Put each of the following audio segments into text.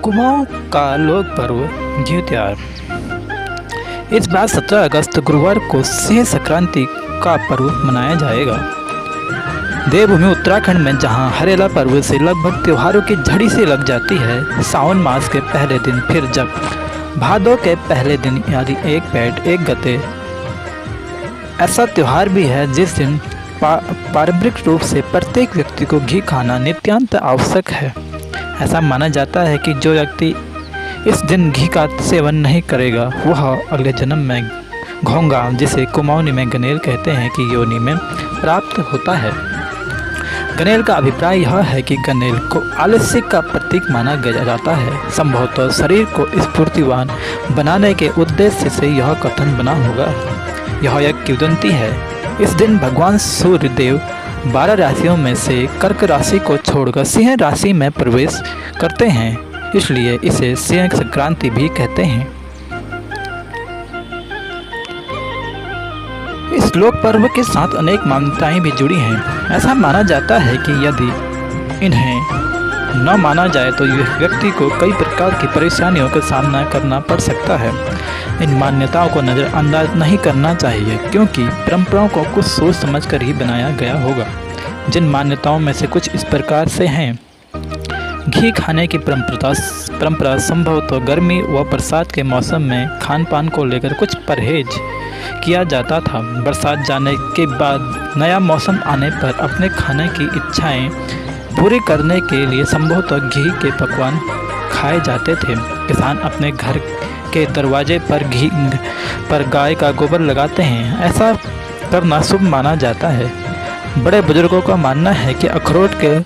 कुमाऊं का लोक पर्व घी त्योहार। इस बार 17 अगस्त गुरुवार को सिंह संक्रांति का पर्व मनाया जाएगा। देवभूमि उत्तराखंड में जहां हरेला पर्व से लगभग त्योहारों की झड़ी से लग जाती है, सावन मास के पहले दिन फिर जब भादों के पहले दिन यानी एक पैठ एक गते ऐसा त्यौहार भी है जिस दिन पारंपरिक रूप से प्रत्येक व्यक्ति को घी खाना नित्यांत आवश्यक है। ऐसा माना जाता है कि जो व्यक्ति इस दिन घी का सेवन नहीं करेगा वह अगले जन्म में घोंगा, जिसे कुमाऊनी में गनेल कहते हैं, कि योनि में प्राप्त होता है। गनेल का अभिप्राय यह है कि गनेल को आलस्य का प्रतीक माना जाता है। संभवतः शरीर को स्फूर्तिवान बनाने के उद्देश्य से यह कथन बना होगा। यह एक किंवदंती है। इस दिन भगवान सूर्य देव 12 राशियों में से कर्क राशि को छोड़कर सिंह राशि में प्रवेश करते हैं, इसलिए इसे सिंह संक्रांति भी कहते हैं। इस लोक पर्व के साथ अनेक मान्यताएं भी जुड़ी हैं। ऐसा माना जाता है कि यदि इन्हें न माना जाए तो व्यक्ति को कई प्रकार की परेशानियों का सामना करना पड़ सकता है। इन मान्यताओं को नज़रअंदाज नहीं करना चाहिए, क्योंकि परंपराओं को कुछ सोच समझकर ही बनाया गया होगा। जिन मान्यताओं में से कुछ इस प्रकार से हैं। घी खाने की परंपरा संभवतः गर्मी व बरसात के मौसम में खान पान को लेकर कुछ परहेज किया जाता था। बरसात जाने के बाद नया मौसम आने पर अपने खाने की इच्छाएं पूरी करने के लिए संभवतः घी के पकवान खाए जाते थे। किसान अपने घर के दरवाजे पर गाय का गोबर लगाते हैं। ऐसा करना शुभ माना जाता है। बड़े बुजुर्गों का मानना है कि अखरोट के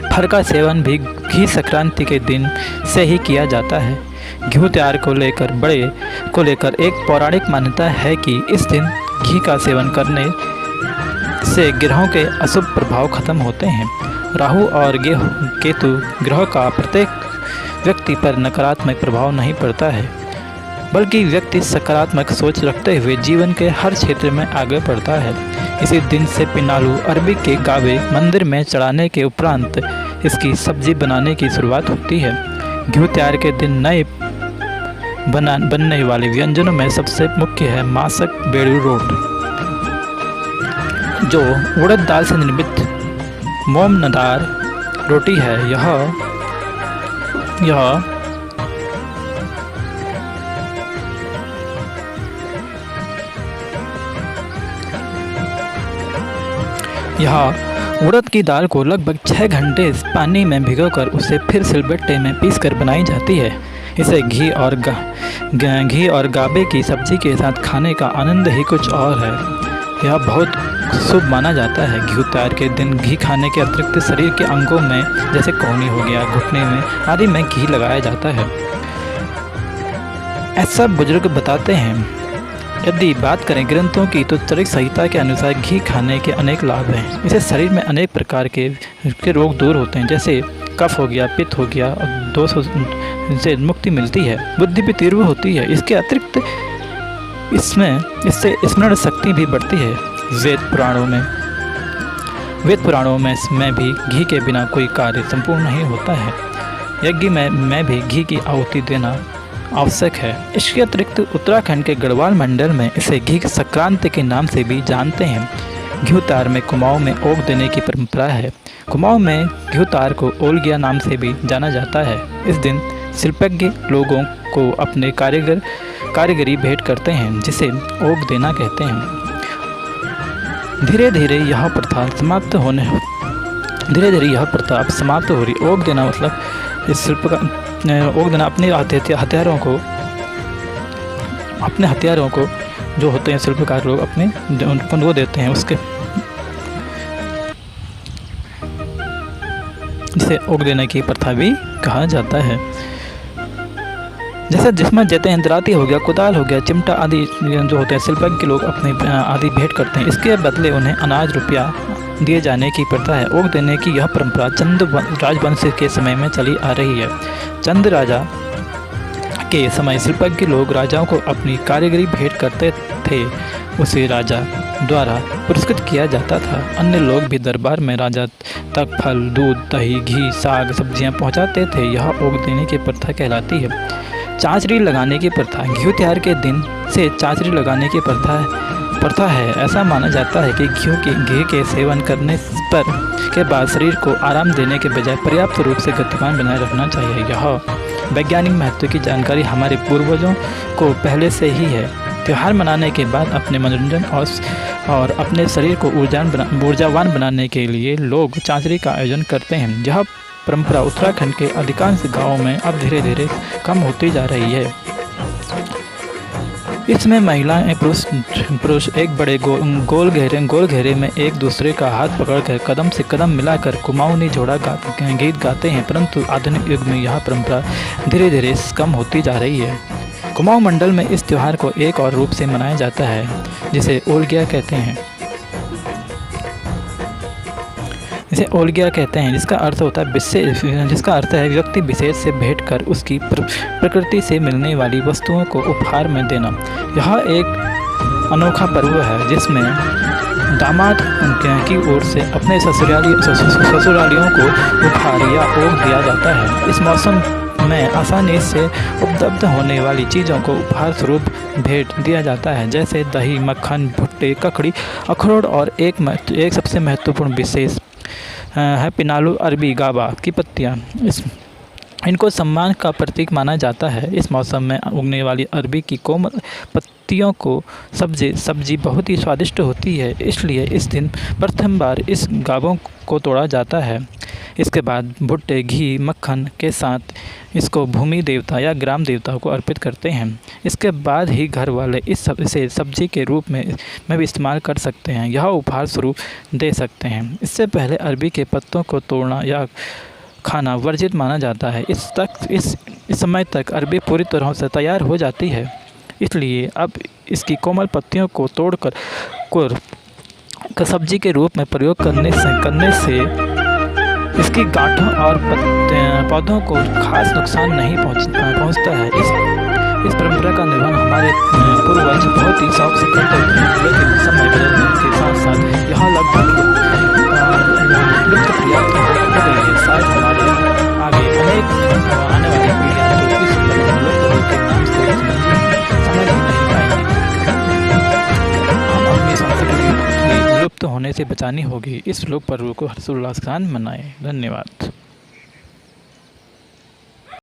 फल का सेवन भी घी संक्रांति के दिन से ही किया जाता है। घी त्योहार को लेकर एक पौराणिक मान्यता है कि इस दिन घी का सेवन करने से ग्रहों के अशुभ प्रभाव खत्म होते हैं। राहु और केतु ग्रह का प्रत्येक व्यक्ति पर नकारात्मक प्रभाव नहीं पड़ता है, बल्कि व्यक्ति सकारात्मक सोच रखते हुए जीवन के हर क्षेत्र में आगे बढ़ता है। इसी दिन से पिनालू अरबी के गावे मंदिर में चढ़ाने के उपरांत इसकी सब्जी बनाने की शुरुआत होती है। घी त्योहार के दिन नए बनने वाले व्यंजनों में सबसे मुख्य है मासक बेड़ू रोट, जो उड़द दाल से निर्मित मोमनदार रोटी है। यह उड़द की दाल को लगभग 6 घंटे पानी में भिगोकर उसे फिर सिलबट्टे में पीसकर बनाई जाती है। इसे घी और गाबे की सब्जी के साथ खाने का आनंद ही कुछ और है। यह बहुत शुभ माना जाता है। घी त्योहार के दिन घी खाने के अतिरिक्त शरीर के अंगों में जैसे कोहनी हो गया, घुटने में आदि में घी लगाया जाता है, ऐसा बुजुर्ग बताते हैं। यदि बात करें ग्रंथों की तो चरक संहिता के अनुसार घी खाने के अनेक लाभ हैं। इससे शरीर में अनेक प्रकार के रोग दूर होते हैं, जैसे कफ हो गया, पित्त हो गया, और दोषों से मुक्ति मिलती है, बुद्धि भी तीव्र होती है। इसके अतिरिक्त इससे स्मरण शक्ति भी बढ़ती है। वेद पुराणों में भी घी के बिना कोई कार्य संपूर्ण नहीं होता है। यज्ञ में भी घी की आहुति देना आवश्यक है। इसके अतिरिक्त उत्तराखंड के गढ़वाल मंडल में इसे घी संक्रांति के नाम से भी जानते हैं। घी त्योहार में कुमाऊं में ओग देने की परंपरा है। कुमाऊं में घी त्योहार को ओलगिया नाम से भी जाना जाता है। इस दिन शिल्पज्ञ लोगों को अपने कारीगरी भेंट करते हैं, जिसे ओग देना कहते हैं। धीरे धीरे यह प्रथा समाप्त हो रही। ओग देना मतलब इस शिल्प का ओग देना अपने हथियारों को जो होते हैं शिल्पकार लोग अपने उनको देते हैं, उसके जिसे ओग देने की प्रथा भी कहा जाता है। जैसे जिसमें देते हैं दराती हो गया, कुदाल हो गया, चिमटा आदि जो होते हैं शिल्पज्ञ के लोग अपने आदि भेंट करते हैं। इसके बदले उन्हें अनाज रुपया दिए जाने की प्रथा है। ओग देने की यह परंपरा चंद राजवंश के समय में चली आ रही है। चंद राजा के समय शिल्पज्ञ लोग राजाओं को अपनी कारीगरी भेंट करते थे। उसे राजा द्वारा पुरस्कृत किया जाता था। अन्य लोग भी दरबार में राजा तक फल, दूध, दही, घी, साग, सब्जियां पहुंचाते थे। यह ओग देने की प्रथा कहलाती है। चाँचरी लगाने की प्रथा। घी त्योहार के दिन से चाँचरी लगाने की प्रथा है। ऐसा माना जाता है कि घी के सेवन करने पर के बाद शरीर को आराम देने के बजाय पर्याप्त रूप से गतिमान बनाए रखना चाहिए। यह वैज्ञानिक महत्व की जानकारी हमारे पूर्वजों को पहले से ही है। त्यौहार मनाने के बाद अपने मनोरंजन और अपने शरीर को ऊर्जावान बनाने के लिए लोग चाँचरी का आयोजन करते हैं। यह परंपरा उत्तराखंड के अधिकांश गांवों में अब धीरे धीरे कम होती जा रही है। इसमें महिलाएं पुरुष एक बड़े गोल घेरे में एक दूसरे का हाथ पकड़कर कदम से कदम मिलाकर कुमाऊनी जोड़ा गीत गाते हैं। परंतु आधुनिक युग में यह परंपरा धीरे धीरे कम होती जा रही है। कुमाऊं मंडल में इस त्यौहार को एक और रूप से मनाया जाता है, जिसे ओलगिया कहते हैं। जिसका अर्थ होता है जिसका अर्थ है व्यक्ति विशेष से भेंट कर उसकी प्रकृति से मिलने वाली वस्तुओं को उपहार में देना। यह एक अनोखा पर्व है जिसमें दामाद की ओर से अपने ससुरालियों को उपहार या ओग दिया जाता है। इस मौसम में आसानी से उपलब्ध होने वाली चीज़ों को उपहार स्वरूप भेंट दिया जाता है, जैसे दही, मक्खन, भुट्टे, ककड़ी, अखरोट और एक सबसे महत्वपूर्ण विशेष है पिनालू अरबी गाबा की पत्तियाँ। इनको सम्मान का प्रतीक माना जाता है। इस मौसम में उगने वाली अरबी की कोमल पत्तियों को सब्जी बहुत ही स्वादिष्ट होती है, इसलिए इस दिन प्रथम बार इस गाबों को तोड़ा जाता है। इसके बाद भुट्टे, घी, मक्खन के साथ इसको भूमि देवता या ग्राम देवता को अर्पित करते हैं। इसके बाद ही घर वाले इसे सब्जी के रूप में भी इस्तेमाल कर सकते हैं, यह उपहार स्वरूप दे सकते हैं। इससे पहले अरबी के पत्तों को तोड़ना या खाना वर्जित माना जाता है। इस समय तक अरबी पूरी तरह से तैयार हो जाती है, इसलिए अब इसकी कोमल पत्तियों को तोड़कर सब्जी के रूप में प्रयोग करने से इसकी गांठों और पौधों को खास नुकसान नहीं पहुंचता है। इस परंपरा का निर्वहन हमारे पूर्वज बहुत ही शौक से करते थे, लेकिन समय बदलने के साथ साथ यह लगभग लुप्तप्राय हो गई है। शायद हमारे आगे अनेक आने वाली पीढ़ियाँ तो इस लोक के नाम से समझ ही नहीं पाएंगे। हम अपनी संस्कृति लुप्त होने से बचानी होगी। इस लोक पर्व को हर्षोल्लास के साथ मनाएं। धन्यवाद।